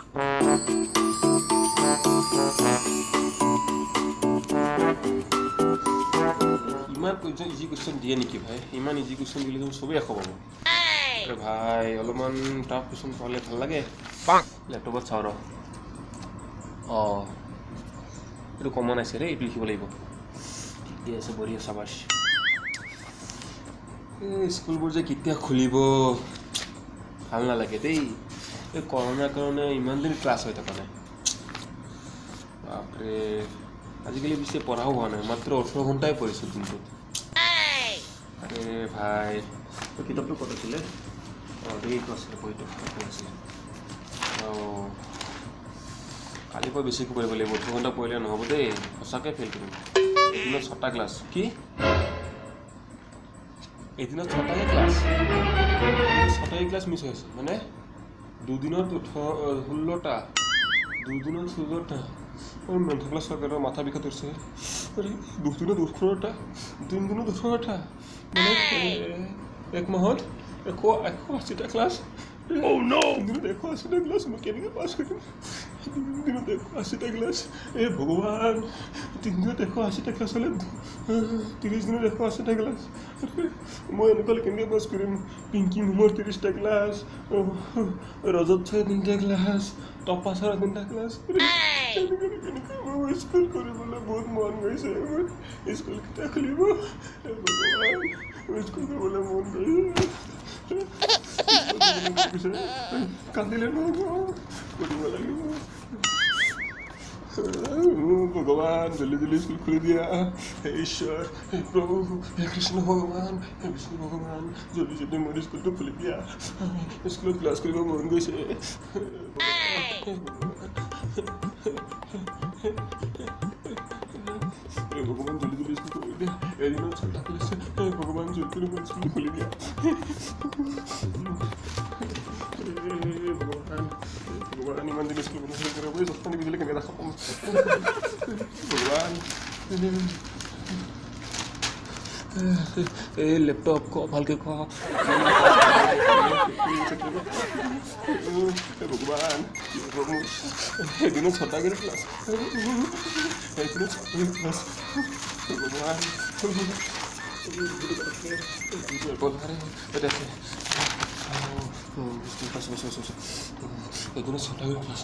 ইমান easy question দিয়ে নেকি ভাই? ইমান ইজি কুৱেশ্যন দিলে তুমি চবেই এশ পাব। ভাই অলপমান টাফ কুৱেশ্যন পালে ভাল লাগে। লেপটপত চাওঁ ৰ। অঁ এইটো কমন আছে দেই, এইটো লিখিব লাগিব। ঠিকে আছে, বঢ়িয়া, চাবাছ। এই স্কুলবোৰ যে কেতিয়া খুলিব ভাল নালাগে দেই। এই কৰোণাৰ কাৰণে ইমান দিন ক্লাছ হৈ থকা নাই। বাপৰে, আজিকালি বেছি পঢ়াও হোৱা নাই, মাত্ৰ 18 ঘণ্টাই পঢ়িছোঁ দিনটোত। আৰে ভাই, কিতাপটো ক'ত আছিলে? অঁ এইটো আছিলে, বহিটো আছিলে। অঁ কালিৰ পৰা বেছিকৈ পঢ়িব লাগিব। 18 ঘণ্টা পঢ়িলে নহ'ব দেই, সঁচাকৈ ফেইল কৰিম। এদিনত 6টা ক্লাছ। কি? এদিনত 6টাহে ক্লাছ? 6টাই ক্লাছ মিছ হৈ আছে মানে? দুদিনত 16টা, দুদিনত 16টা। মেন্থ ক্লাছ চৰকাৰৰ মাথা বিষাত ধৰিছে। দুদিনত 18টা, 3 দিনত 18টা, মানে এক মাহত 180টা ক্লাছ। দিনত 180টা ক্লাছ, মই কেনেকৈ পাছ কৰিম? দিনত 180টা ক্লাছ, এই ভগৱান। 3 দিনত 180টা ক্লাছ হ'লে 30 দিনত 180টা ক্লাছ। মই এনেকুৱা হ'লে কেনেকৈ পাছ কৰিম? পিংকি মেমৰ 30টা ক্লাছ, ৰজত ছাৰৰ 3টা ক্লাছ, তপা ছাৰৰ 3টা ক্লাছ। কেনেকৈ মই স্কুল কৰিবলৈ বহুত মন গৈছে। মোৰ স্কুল কেতিয়া খুলিব? ভগৱান, স্কুল কৰিবলৈ মন গৈছে। কান্দিলে নহ'ব, কৰিব লাগিব। ভগৱান, জল্দি জল্দি স্কুল খুলি দিয়া। হে ঈশ্বৰ, হে প্ৰভু, হে কৃষ্ণ ভগৱান, হে বিষ্ণু ভগৱান, জল্দি জল্দি মোৰ স্কুলটো খুলি দিয়া। স্কুলত ক্লাছ কৰিব মন গৈছে। ভগৱান, জল্দি জল্দি স্কুল খুলি দিয়া। এদিনত 6টা ক্লাছ, ভগৱান জল্দি জল্দি মোৰ স্কুল খুলি দিয়া। ভগৱান, ইমান দিন স্কুল বন্ধ কৰিব, জস্তানি বুজিলে কেনেকৈ দেখা পাম? ভগৱান, এই লেপটপ ক ভালকৈ ক। ভগৱান, এদিনত 6টাকৈ ক্লাছ, এদিনত 6টাকৈ ক্লাছ। ভগৱান, এদিনত 6টাকৈ ক্লাছ।